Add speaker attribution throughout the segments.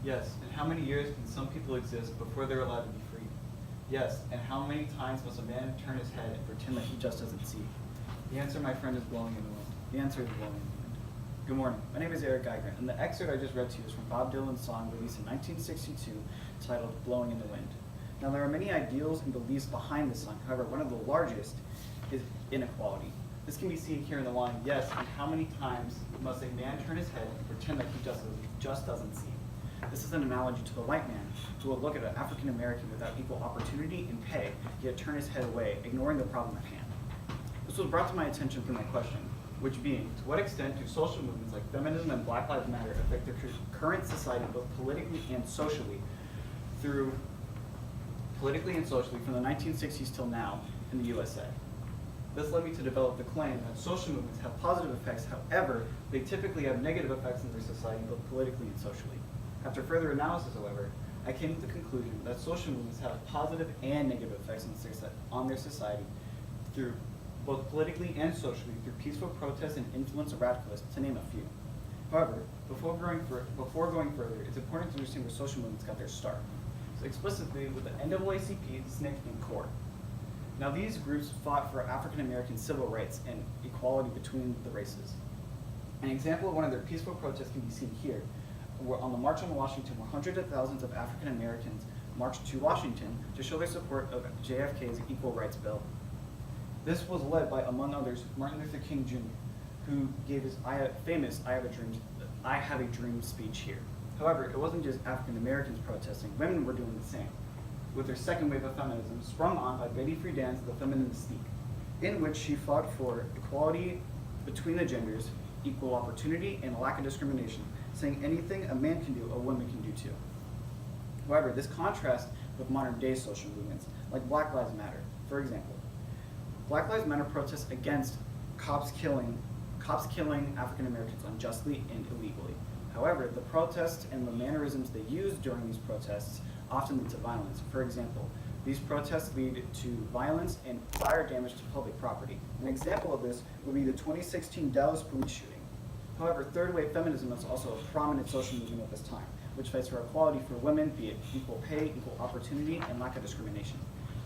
Speaker 1: Yes, and how many years can some people exist before they're allowed to be free? Yes, and how many times must a man turn his head and pretend that he just doesn't see? The answer, my friend, is blowing in the wind. The answer is blowing in the wind. Good morning. My name is Erich G, and the excerpt I just read to you is from Bob Dylan's song released in 1962 titled Blowing in the Wind. Now, there are many ideals and beliefs behind this song. However, one of the largest is inequality. This can be seen here in the line, yes, and how many times must a man turn his head and pretend that he just doesn't see? This is an analogy to the white man who will look at an African American without equal opportunity and pay, yet turn his head away, ignoring the problem at hand. This was brought to my attention through my question, which being, to what extent do social movements like feminism and Black Lives Matter affect the current society both politically and socially from the 1960s till now in the USA? This led me to develop the claim that social movements have positive effects, however, they typically have negative effects in their society both politically and socially. After further analysis, however, I came to the conclusion that social movements have positive and negative effects on their society through both politically and socially through peaceful protests and influence of radicalists, to name a few. However, before going further, it's important to understand where social movements got their start. So explicitly with the NAACP, SNCC, and CORE. Now these groups fought for African American civil rights and equality between the races. An example of one of their peaceful protests can be seen here. On the March on Washington, where hundreds of thousands of African Americans marched to Washington to show their support of JFK's Equal Rights Bill. This was led by, among others, Martin Luther King Jr., who gave his famous I Have a Dream speech here. However, it wasn't just African Americans protesting, women were doing the same, with their second wave of feminism sprung on by Betty Friedan's The Feminine Mystique, in which she fought for equality between the genders, equal opportunity, and a lack of discrimination, saying anything a man can do, a woman can do too. However, this contrasts with modern day social movements, like Black Lives Matter. For example, Black Lives Matter protests against cops killing African Americans unjustly and illegally. However, the protests and the mannerisms they use during these protests often lead to violence. For example, these protests lead to violence and fire damage to public property. An example of this would be the 2016 Dallas police shooting. However, third wave feminism is also a prominent social movement at this time, which fights for equality for women, be it equal pay, equal opportunity, and lack of discrimination.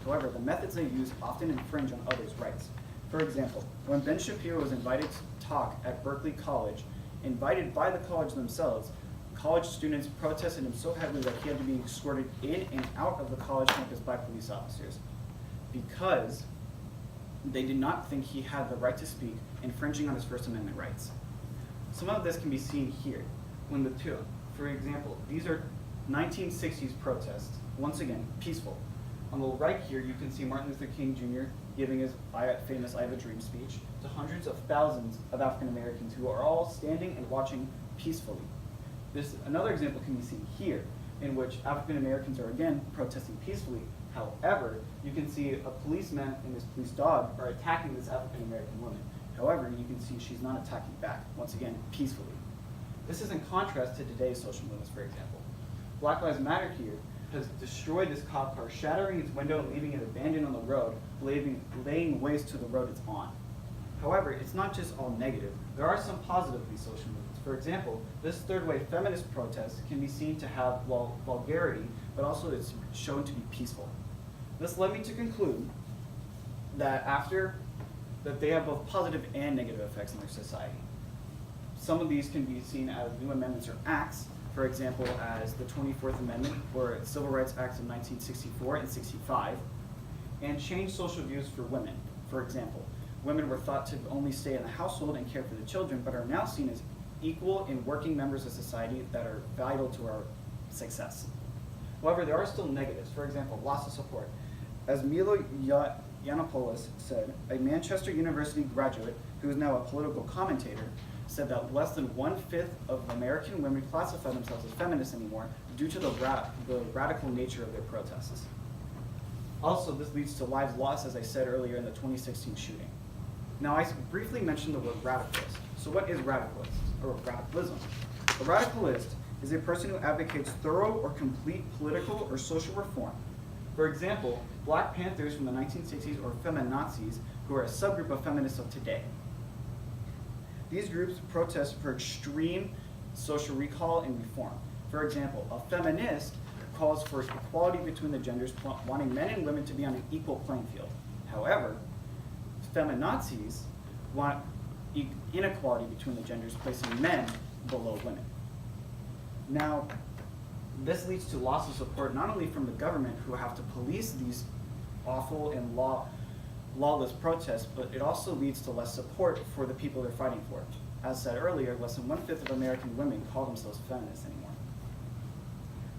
Speaker 1: However, the methods they use often infringe on others' rights. For example, when Ben Shapiro was invited to talk at Berkeley College, invited by the college themselves, college students protested him so heavily that he had to be escorted in and out of the college campus by police officers because they did not think he had the right to speak, infringing on his First Amendment rights. Some of this can be seen here. For example, these are 1960s protests, once again, peaceful. On the right here, you can see Martin Luther King Jr. giving his famous I Have a Dream speech to hundreds of thousands of African Americans who are all standing and watching peacefully. Another example can be seen here, in which African Americans are again protesting peacefully. However, you can see a policeman and his police dog are attacking this African American woman. However, you can see she's not attacking back, once again, peacefully. This is in contrast to today's social movements, for example. Black Lives Matter here has destroyed this cop car, shattering its window and leaving it abandoned on the road, laying waste to the road it's on. However, it's not just all negative. There are some positive of these social movements. For example, this third wave feminist protest can be seen to have vulgarity, but also it's shown to be peaceful. This led me to conclude that they have both positive and negative effects on their society. Some of these can be seen as new amendments or acts, for example, as the 24th Amendment or Civil Rights Acts of 1964 and 65, and changed social views for women. For example, women were thought to only stay in the household and care for the children, but are now seen as equal and working members of society that are vital to our success. However, there are still negatives. For example, loss of support. As Milo Yiannopoulos said, a Manchester University graduate who is now a political commentator, said that less than 1/5 of American women classify themselves as feminists anymore due to the radical nature of their protests. Also, this leads to lives lost, as I said earlier, in the 2016 shooting. Now, I briefly mentioned the word radicalist. So what is radicalist, or radicalism? A radicalist is a person who advocates thorough or complete political or social reform. For example, Black Panthers from the 1960s or feminazis, who are a subgroup of feminists of today. These groups protest for extreme social recall and reform. For example, a feminist calls for equality between the genders, wanting men and women to be on an equal playing field. However, feminazis want inequality between the genders, placing men below women. Now, this leads to loss of support not only from the government, who have to police these awful and lawless protests, but it also leads to less support for the people they're fighting for. As said earlier, less than 1/5 of American women call themselves feminists anymore.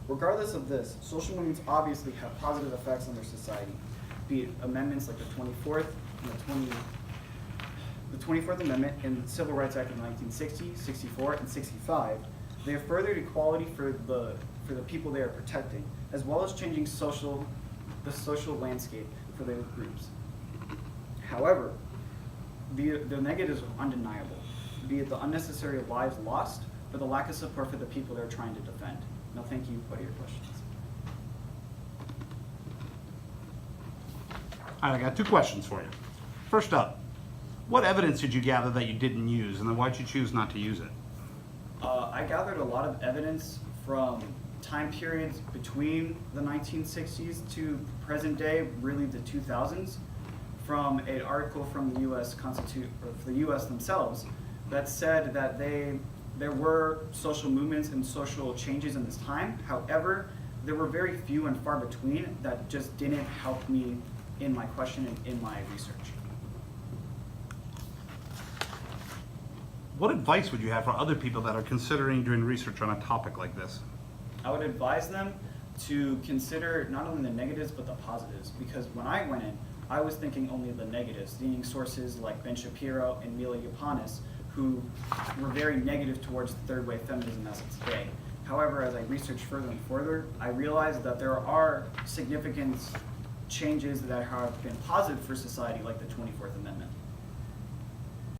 Speaker 1: Regardless of this, social movements obviously have positive effects on their society, be it amendments like the 24th and the 24th Amendment and the Civil Rights Act of 1960, 64, and 65. They have furthered equality for the people they are protecting, as well as changing the social landscape for those groups. However, the negatives are undeniable, be it the unnecessary lives lost or the lack of support for the people they're trying to defend. Now, thank you. What are your questions?
Speaker 2: All right, I got 2 questions for you. First up, what evidence did you gather that you didn't use, and then why'd you choose not to use it?
Speaker 1: I gathered a lot of evidence from time periods between the 1960s to present day, really the 2000s, from an article from the U.S. the U.S. themselves that said that there were social movements and social changes in this time. However, there were very few and far between that just didn't help me in my question and in my research.
Speaker 2: What advice would you have for other people that are considering doing research on a topic like this?
Speaker 1: I would advise them to consider not only the negatives but the positives, because when I went in, I was thinking only of the negatives, seeing sources like Ben Shapiro and Mila Yiannopoulos, who were very negative towards third wave feminism as of today. However, as I researched further and further, I realized that there are significant changes that have been positive for society, like the 24th Amendment.